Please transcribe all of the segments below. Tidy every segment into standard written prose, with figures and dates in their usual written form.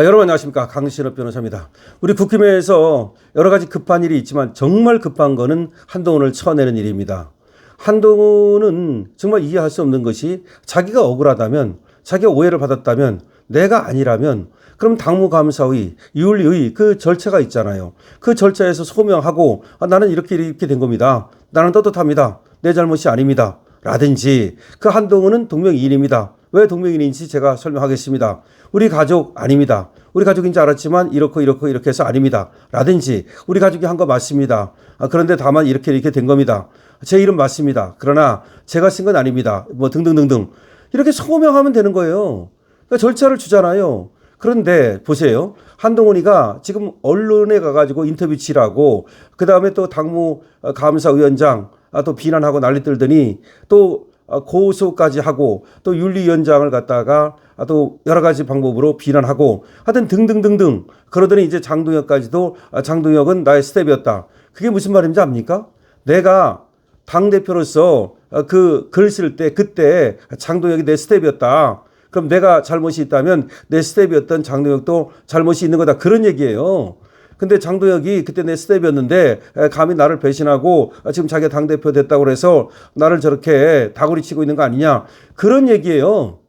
여러분 안녕하십니까, 강신업 변호사입니다. 우리 국힘에서 여러 가지 급한 일이 있지만 정말 급한 거는 한동훈을 쳐내는 일입니다. 한동훈은 정말 이해할 수 없는 것이 자기가 억울하다면, 자기가 오해를 받았다면, 내가 아니라면 그럼 당무감사의 윤리의 그 절차가 있잖아요. 그 절차에서 소명하고 나는 이렇게 된 겁니다. 나는 떳떳합니다. 내 잘못이 아닙니다. 라든지 그 한동훈은 동명이인입니다. 왜 동명이인인지 제가 설명하겠습니다. 우리 가족 아닙니다. 우리 가족인지 알았지만 이렇게 해서 아닙니다. 라든지 우리 가족이 한 거 맞습니다. 그런데 다만 이렇게 된 겁니다. 제 이름 맞습니다. 그러나 제가 쓴 건 아닙니다. 뭐 등등등등 이렇게 소명하면 되는 거예요. 그러니까 절차를 주잖아요. 그런데 보세요. 한동훈이가 지금 언론에 가가지고 인터뷰 치라고 그 다음에 또 당무감사위원장 또 비난하고 난리 떨더니 또 고소까지 하고 또 윤리위원장을 갖다가 또 여러 가지 방법으로 비난하고 하여튼 등등등등 그러더니 이제 장동혁까지도 장동혁은 나의 스텝이었다. 그게 무슨 말인지 압니까? 내가 당대표로서 그 글 쓸 때 그때 장동혁이 내 스텝이었다. 그럼 내가 잘못이 있다면 내 스텝이었던 장동혁도 잘못이 있는 거다. 그런 얘기예요. 근데 장동혁이 그때 내 스텝이었는데 감히 나를 배신하고 지금 자기가 당대표 됐다고 그래서 나를 저렇게 다구리 치고 있는 거 아니냐. 그런 얘기예요.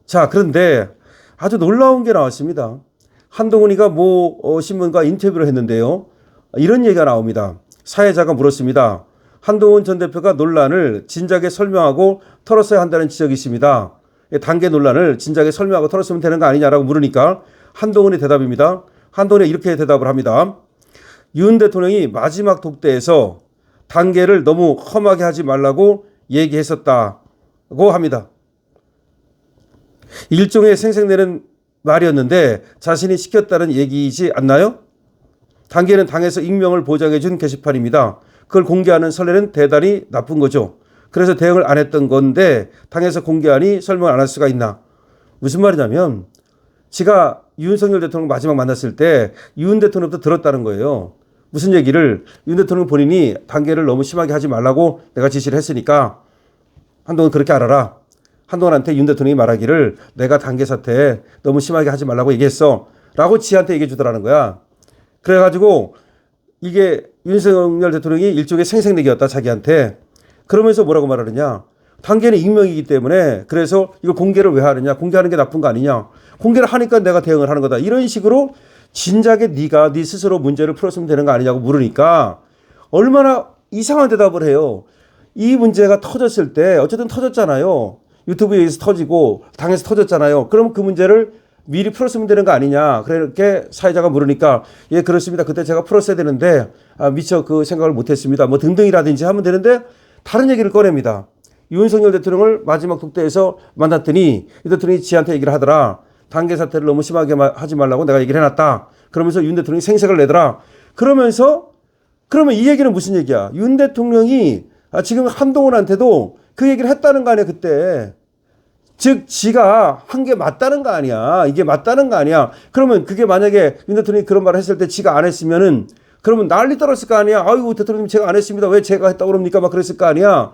자, 그런데 아주 놀라운 게 나왔습니다. 한동훈이가 신문과 인터뷰를 했는데요. 이런 얘기가 나옵니다. 사회자가 물었습니다. 한동훈 전 대표가 논란을 진작에 설명하고 털었어야 한다는 지적이 있습니다. 단계 논란을 진작에 설명하고 털었으면 되는 거 아니냐라고 물으니까 한동훈의 대답입니다. 한동훈이 이렇게 대답을 합니다. 윤 대통령이 마지막 독대에서 단계를 너무 험하게 하지 말라고 얘기했었다고 합니다. 일종의 생색내는 말이었는데 자신이 시켰다는 얘기이지 않나요? 단계는 당에서 익명을 보장해 준 게시판입니다. 그걸 공개하는 선례는 대단히 나쁜 거죠. 그래서 대응을 안 했던 건데 당에서 공개하니 설명을 안 할 수가 있나. 무슨 말이냐면 제가 윤석열 대통령 마지막 만났을 때 윤 대통령부터 들었다는 거예요. 무슨 얘기를 윤 대통령 본인이 단계를 너무 심하게 하지 말라고 내가 지시를 했으니까 한동훈 그렇게 알아라. 한동훈한테 윤 대통령이 말하기를 내가 단계 사태 너무 심하게 하지 말라고 얘기했어. 라고 지한테 얘기해 주더라는 거야. 그래가지고 이게 윤석열 대통령이 일종의 생색내기였다 자기한테. 그러면서 뭐라고 말하느냐. 단계는 익명이기 때문에 그래서 이걸 공개를 왜 하느냐. 공개하는 게 나쁜 거 아니냐. 공개를 하니까 내가 대응을 하는 거다. 이런 식으로 진작에 네가 네 스스로 문제를 풀었으면 되는 거 아니냐고 물으니까 얼마나 이상한 대답을 해요. 이 문제가 터졌을 때 어쨌든 터졌잖아요. 유튜브에서 터지고 당에서 터졌잖아요. 그럼 그 문제를 미리 풀었으면 되는 거 아니냐. 그렇게 사회자가 물으니까 예 그렇습니다. 그때 제가 풀었어야 되는데 미처 그 생각을 못했습니다. 뭐 등등이라든지 하면 되는데 다른 얘기를 꺼냅니다. 윤석열 대통령을 마지막 독대에서 만났더니 이 대통령이 지한테 얘기를 하더라. 단계 사태를 너무 심하게 하지 말라고 내가 얘기를 해놨다. 그러면서 윤 대통령이 생색을 내더라. 그러면 이 얘기는 무슨 얘기야? 윤 대통령이 지금 한동훈한테도 그 얘기를 했다는 거 아니야 그때. 즉 지가 한 게 맞다는 거 아니야. 이게 맞다는 거 아니야. 그러면 그게 만약에 윤 대통령이 그런 말을 했을 때 지가 안 했으면은 그러면 난리 떨었을 거 아니야. 아이고 대통령님 제가 안 했습니다. 왜 제가 했다고 그럽니까? 막 그랬을 거 아니야.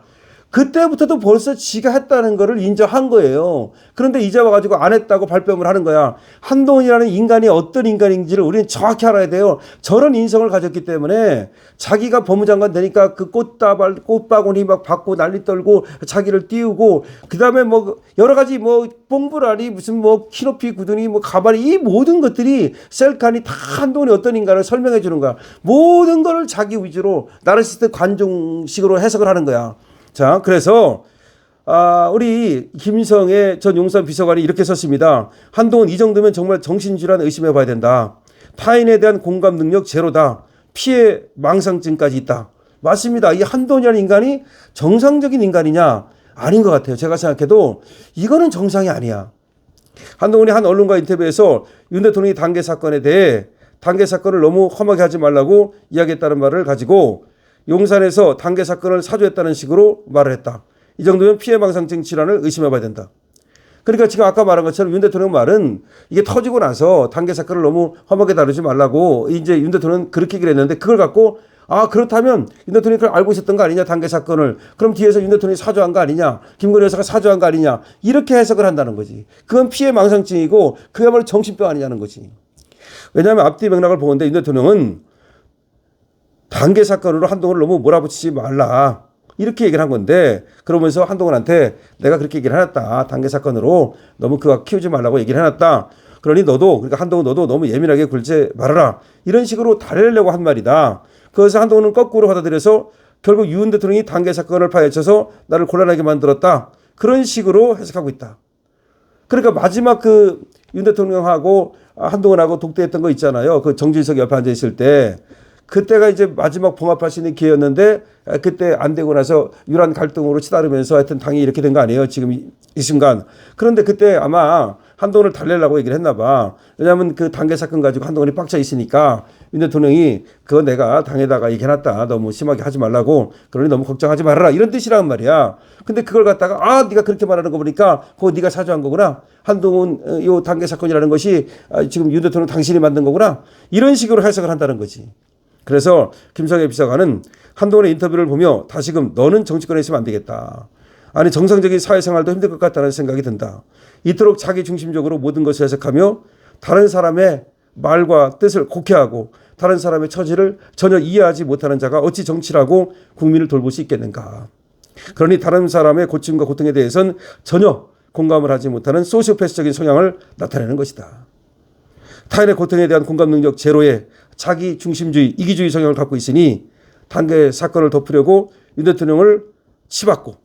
그때부터도 벌써 지가 했다는 거를 인정한 거예요. 그런데 이제 와가지고 안 했다고 발뺌을 하는 거야. 한동훈이라는 인간이 어떤 인간인지를 우리는 정확히 알아야 돼요. 저런 인성을 가졌기 때문에 자기가 법무장관 되니까 그 꽃바구니 막 받고 난리 떨고 자기를 띄우고 그 다음에 뭐 여러 가지 뭐 뽕불알이 무슨 뭐 키높이 구두니 뭐 가발이 이 모든 것들이 셀칸이 다 한동훈이 어떤 인간을 설명해 주는 거야. 모든 거를 자기 위주로 나르시스트 관종식으로 해석을 하는 거야. 자, 그래서 우리 김성애 전 용산 비서관이 이렇게 썼습니다. 한동훈 이 정도면 정말 정신질환 의심해 봐야 된다. 타인에 대한 공감 능력 제로다. 피해 망상증까지 있다. 맞습니다. 이 한동훈이라는 인간이 정상적인 인간이냐? 아닌 것 같아요. 제가 생각해도 이거는 정상이 아니야. 한동훈이 한 언론과 인터뷰에서 윤 대통령이 단계 사건에 대해 단계 사건을 너무 험하게 하지 말라고 이야기했다는 말을 가지고 용산에서 단계 사건을 사주했다는 식으로 말을 했다. 이 정도면 피해망상증 질환을 의심해봐야 된다. 그러니까 지금 아까 말한 것처럼 윤 대통령 말은 이게 터지고 나서 단계 사건을 너무 험하게 다루지 말라고 이제 윤 대통령은 그렇게 얘기를 했는데 그걸 갖고 아, 그렇다면 윤 대통령이 그걸 알고 있었던 거 아니냐, 단계 사건을. 그럼 뒤에서 윤 대통령이 사주한 거 아니냐, 김건희 여사가 사주한 거 아니냐, 이렇게 해석을 한다는 거지. 그건 피해망상증이고 그야말로 정신병 아니냐는 거지. 왜냐하면 앞뒤 맥락을 보는데 윤 대통령은 단계 사건으로 한동훈을 너무 몰아붙이지 말라, 이렇게 얘기를 한 건데, 그러면서 한동훈한테 내가 그렇게 얘기를 해놨다. 단계 사건으로 너무 그거 키우지 말라고 얘기를 해놨다. 그러니 너도, 그러니까 한동훈 너도 너무 예민하게 굴지 말아라, 이런 식으로 달래려고 한 말이다. 그래서 한동훈은 거꾸로 받아들여서 결국 윤 대통령이 단계 사건을 파헤쳐서 나를 곤란하게 만들었다, 그런 식으로 해석하고 있다. 그러니까 마지막 그 윤 대통령하고 한동훈하고 독대했던 거 있잖아요. 그 정진석 옆에 앉아 있을 때, 그때가 이제 마지막 봉합할 수 있는 기회였는데 그때 안 되고 나서 유란 갈등으로 치달으면서 하여튼 당이 이렇게 된 거 아니에요, 지금 이 순간. 그런데 그때 아마 한동훈을 달래려고 얘기를 했나 봐. 왜냐하면 그 단계 사건 가지고 한동훈이 빡쳐 있으니까 윤 대통령이 그거 내가 당에다가 얘기해놨다, 너무 심하게 하지 말라고, 그러니 너무 걱정하지 말아라, 이런 뜻이란 말이야. 근데 그걸 갖다가 아, 네가 그렇게 말하는 거 보니까 그거 네가 사주한 거구나, 한동훈 요 단계 사건이라는 것이 지금 윤 대통령 당신이 만든 거구나, 이런 식으로 해석을 한다는 거지. 그래서 김성애 비서관은 한동훈의 인터뷰를 보며 다시금 너는 정치권에 있으면 안 되겠다, 아니 정상적인 사회생활도 힘들 것 같다는 생각이 든다. 이토록 자기 중심적으로 모든 것을 해석하며 다른 사람의 말과 뜻을 곡해하고 다른 사람의 처지를 전혀 이해하지 못하는 자가 어찌 정치라고 국민을 돌볼 수 있겠는가. 그러니 다른 사람의 고충과 고통에 대해서는 전혀 공감을 하지 못하는 소시오패스적인 성향을 나타내는 것이다. 타인의 고통에 대한 공감 능력 제로의 자기 중심주의, 이기주의 성향을 갖고 있으니 단계 사건을 덮으려고 윤 대통령을 치받고,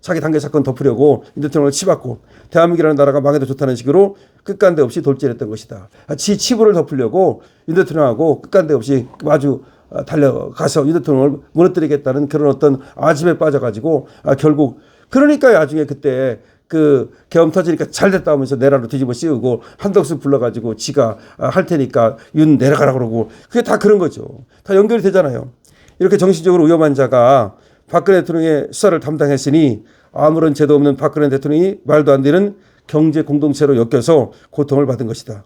자기 단계 사건 덮으려고 윤 대통령을 치받고 대한민국이라는 나라가 망해도 좋다는 식으로 끝간데 없이 돌진했던 것이다. 지 치부를 덮으려고 윤 대통령하고 끝간데 없이 마주 달려가서 윤 대통령을 무너뜨리겠다는 그런 어떤 아집에 빠져가지고 결국, 그러니까 나중에 그때 그 계엄 터지니까 잘 됐다 하면서 내라로 뒤집어 씌우고 한덕수 불러가지고 지가 할 테니까 윤 내려가라 그러고, 그게 다 그런 거죠. 다 연결이 되잖아요. 이렇게 정신적으로 위험한 자가 박근혜 대통령의 수사를 담당했으니 아무런 죄도 없는 박근혜 대통령이 말도 안 되는 경제 공동체로 엮여서 고통을 받은 것이다.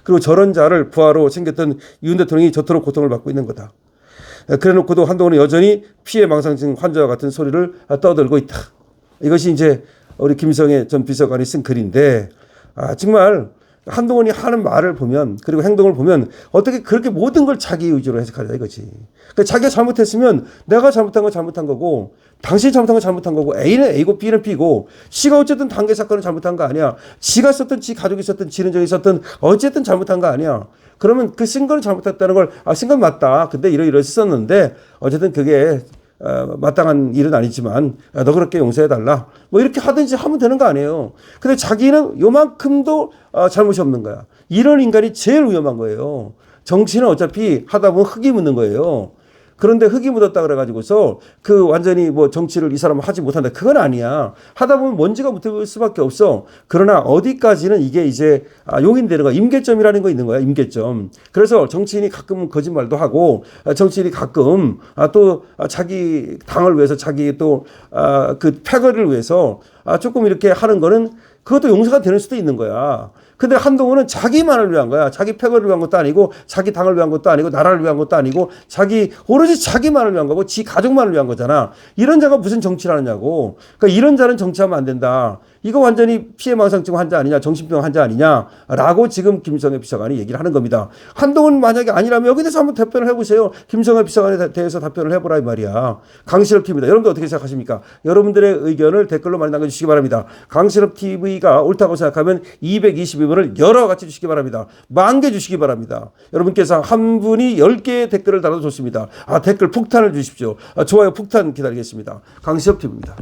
그리고 저런 자를 부하로 챙겼던 윤 대통령이 저토록 고통을 받고 있는 거다. 그래놓고도 한동훈은 여전히 피해망상증 환자와 같은 소리를 떠들고 있다. 이것이 이제 우리 김성애 전 비서관이 쓴 글인데, 정말 한동훈이 하는 말을 보면, 그리고 행동을 보면 어떻게 그렇게 모든 걸 자기 의지로 해석하냐 이거지. 그러니까 자기가 잘못했으면 내가 잘못한 건 잘못한 거고, 당신이 잘못한 건 잘못한 거고, A는 A고 B는 B고, C가 어쨌든 단계 사건을 잘못한 거 아니야. 지가 썼든 지 가족이 썼든 지는 적이 썼든 어쨌든 잘못한 거 아니야. 그러면 그 쓴 건 잘못했다는 걸, 쓴 건 맞다, 근데 이러이러 썼는데 어쨌든 그게 마땅한 일은 아니지만 너 그렇게 용서해달라, 뭐 이렇게 하든지 하면 되는 거 아니에요. 근데 자기는 요만큼도 잘못이 없는 거야. 이런 인간이 제일 위험한 거예요. 정치는 어차피 하다 보면 흙이 묻는 거예요. 그런데 흙이 묻었다 그래가지고서 그 완전히 뭐 정치를 이 사람은 하지 못한다, 그건 아니야. 하다 보면 먼지가 묻을 수밖에 없어. 그러나 어디까지는 이게 이제 용인되는 거야. 임계점이라는 거 있는 거야, 임계점. 그래서 정치인이 가끔 거짓말도 하고, 정치인이 가끔 또 자기 당을 위해서, 자기 또 그 패거리를 위해서 조금 이렇게 하는 거는 그것도 용서가 되는 수도 있는 거야. 근데 한동훈은 자기만을 위한 거야. 자기 패거리를 위한 것도 아니고, 자기 당을 위한 것도 아니고, 나라를 위한 것도 아니고, 오로지 자기만을 위한 거고, 지 가족만을 위한 거잖아. 이런 자가 무슨 정치를 하느냐고. 그러니까 이런 자는 정치하면 안 된다. 이거 완전히 피해망상증 환자 아니냐, 정신병 환자 아니냐라고 지금 김성애 비서관이 얘기를 하는 겁니다. 한동훈 만약에 아니라면 여기 대해서 한번 답변을 해보세요. 김성애 비서관에 대해서 답변을 해보라 이 말이야. 강실업 TV입니다. 여러분들 어떻게 생각하십니까? 여러분들의 의견을 댓글로 많이 남겨주시기 바랍니다. 강실업 TV가 옳다고 생각하면 222번을 여러 같이 주시기 바랍니다. 10,000개 주시기 바랍니다. 여러분께서 한 분이 10개의 댓글을 달아도 좋습니다. 댓글 폭탄을 주십시오. 좋아요 폭탄 기다리겠습니다. 강실업 TV입니다.